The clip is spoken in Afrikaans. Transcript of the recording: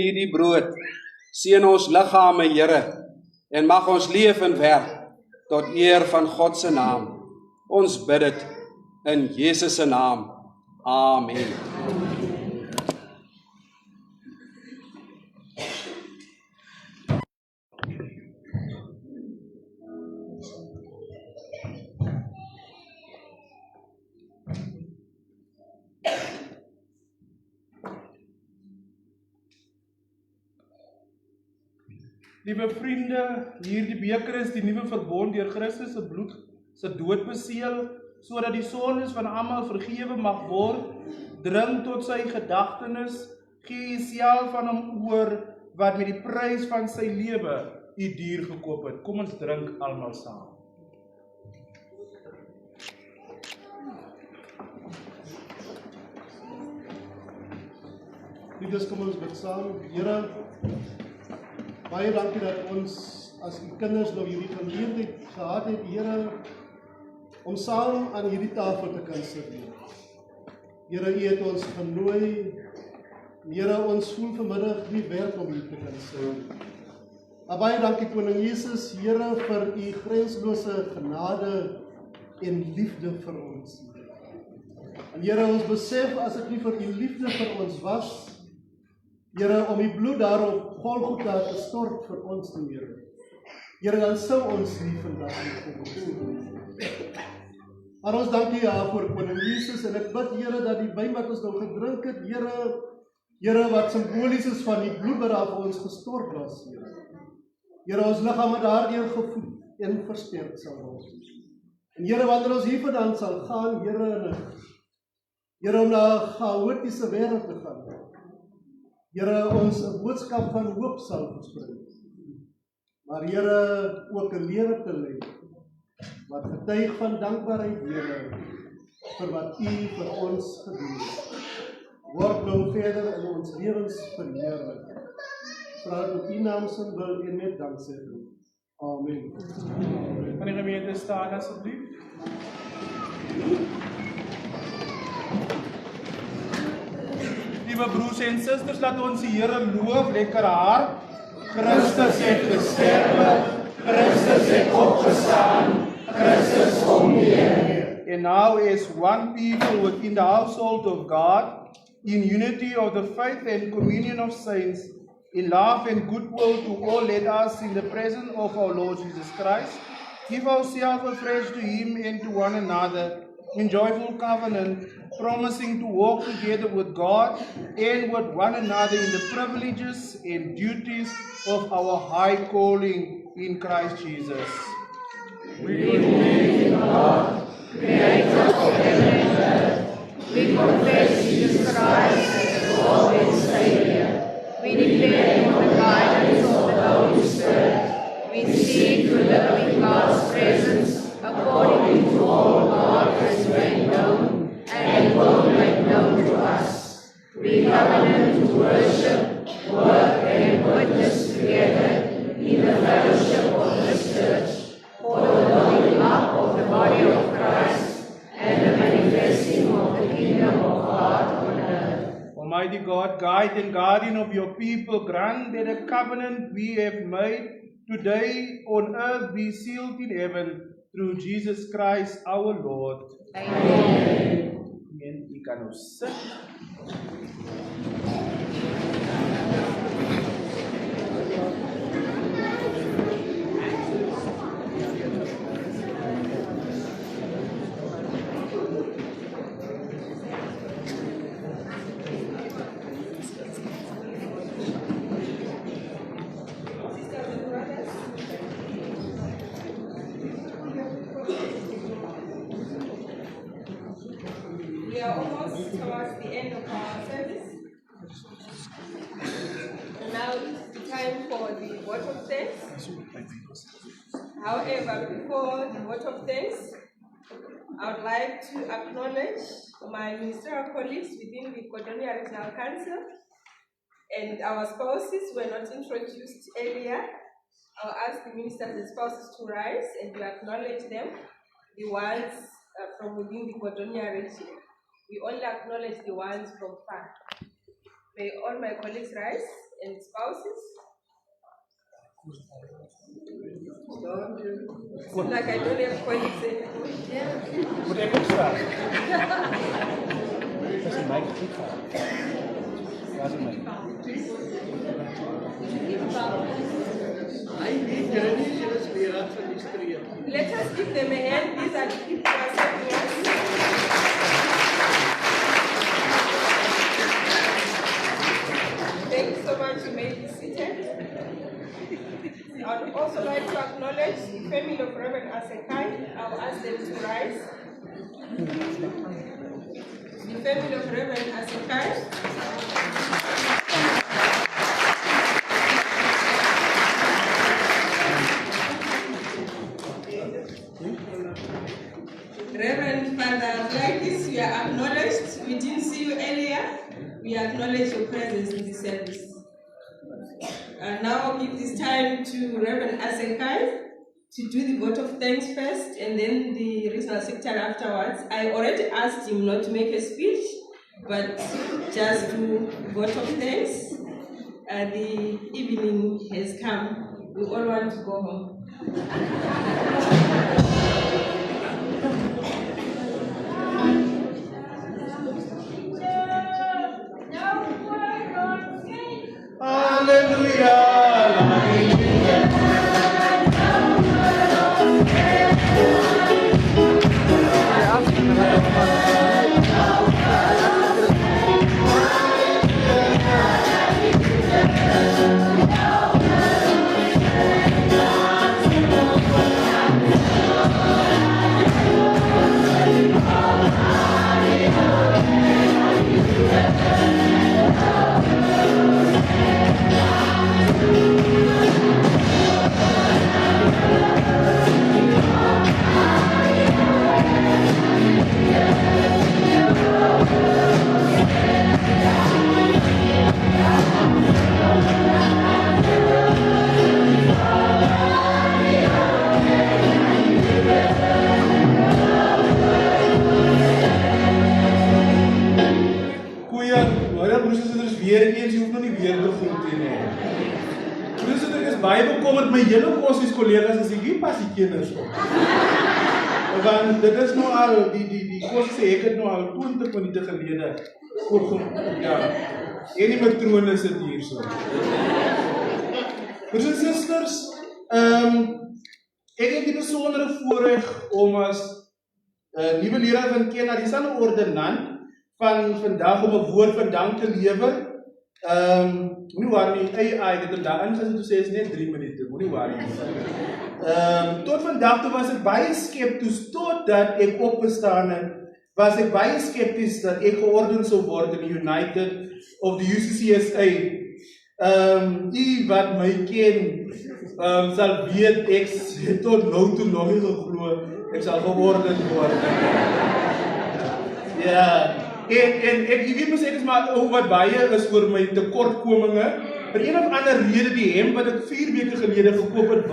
hierdie brood. Seën ons liggame, Here, en mag ons leef en werk tot eer van God se naam. Ons bid dit in Jesus se naam. Amen. Liewe vriende, hierdie beker is die nuwe verbond deur Christus se bloed se dood beseël, sodat die sondes van almal vergewe mag word. Drink tot sy gedagtenis, gee jouself aan hom oor, wat met die prys van sy lewe u duur gekoop het. Kom ons drink almal saam. Liefdes, kom ons bid saam. Here, baie dankie dat ons as u kinders nou hierdie geleentheid gehad het, Here, om saam aan hierdie tafel te kan sit. Here, u het ons genooi. Here, ons voel vanmiddag nie werd om hier te kan sit. Maar baie dankie Koning Jesus, Here, vir u grenslose genade en liefde vir ons. En Here, ons besef as dit nie vir u liefde vir ons was, Here, om die bloed daar op Golgotha te stort vir ons te Here. Here, dan sou ons nie vandag nie kom. Maar ons dank U daarvoor, Koning Jesus, en ek bid, Here, dat die wyn wat ons nou gedrink het, Here, wat simbolies is van die bloed wat daar vir ons gestort was, Here. Here, ons liggame daardeur gevoed en versterk sal word. En Here, wanneer ons hiervandaan sal gaan, Here, om na 'n chaotiese wêreld te gaan, Here, ons 'n boodskap van hoop sal versprei. Maar Here, ook 'n lewe te lei wat getuig van dankbaarheid, Here, vir wat U vir ons gedoen het. Word nou verder in ons lewens verheerlik. Vra dit in U naam se wil en met danksegging. Amen. Kan die gemeente staan asseblief? Liewe broers en susters, laat ons die Here loof lekker hard. Christus het gesterwe, Christus het opgestaan, Christus kom weer. And now as one people within the household of God, in unity of the faith and communion of saints, in love and goodwill to all, let us, in the presence of our Lord Jesus Christ, give ourselves afresh to Him and to one another, in joyful covenant, promising to walk together with God and with one another in the privileges and duties of our high calling in Christ Jesus. We believe in God, creator of heaven and earth. We confess Jesus Christ as Lord and Savior. We depend on the guidance of the Holy Spirit. We seek to live in God's presence according to all God has made known and will make known to us. We covenant to worship, work and witness together in the fellowship of this church for the building up of the body of Christ and the manifesting of the kingdom of God on earth. Almighty God, guide and guardian of your people, grant that the covenant we have made today on earth be sealed in heaven through Jesus Christ our Lord. Amen. En u kan nou sit. We are almost towards the end of our service. And now it's the time for the vote of thanks. However, before the vote of thanks, I would like to acknowledge my ministerial colleagues within the Kotonia Regional Council, and our spouses were not introduced earlier. I'll ask the ministers and spouses to rise and to acknowledge them, the ones from within the Kotonia region. We only acknowledge the ones from far. May all my colleagues rise and spouses. Like I don't have colleagues anymore. Moet ek ook staan? Dis 'n mic goed vat. Daar's 'n mic. Let us give them a hand. These are the people who are serving us. Thank you so much. You may be seated. I would also like to acknowledge the family of Reverend Asekai. I'll ask them to rise. The family of Reverend Asekai. Reverend Father Vlakis, you are acknowledged. We didn't see you earlier. We acknowledge your presence in the service. Now I'll give this time to Reverend Asekai to do the vote of thanks first and then the regional secretary afterwards. I already asked him not to make a speech, but just do vote of thanks. The evening has come. We all want to go home. My hele kosies collega's as ek hier pas die kinders op. Want dit is nou al, die kos sê ek het nou al 20 minute gelede ja, en die matrone sit hier so. Broers en susters, ek het die besondere voorreg om as nuwe leraar van Kena, die staan 'n ordonnant van vandag om 'n woord van dank te lewer. Moenie waar nie, ek het hom daar ingesit toe sê is net 3 minute, moenie waar nie. Tot vandag toe was ek baie skepties, totdat ek opgestaan het, was ek baie skepties dat ek georden sou word in die United of die UCCSA. Die wat my ken, sal weet, ek het tot nou toe nog nie geglo, ek sal georden word. Ja. En ek weet mos ek is maar wat baie is oor my tekortkominge. Vir een of ander rede die hemp wat ek 4 weke gelede gekoop het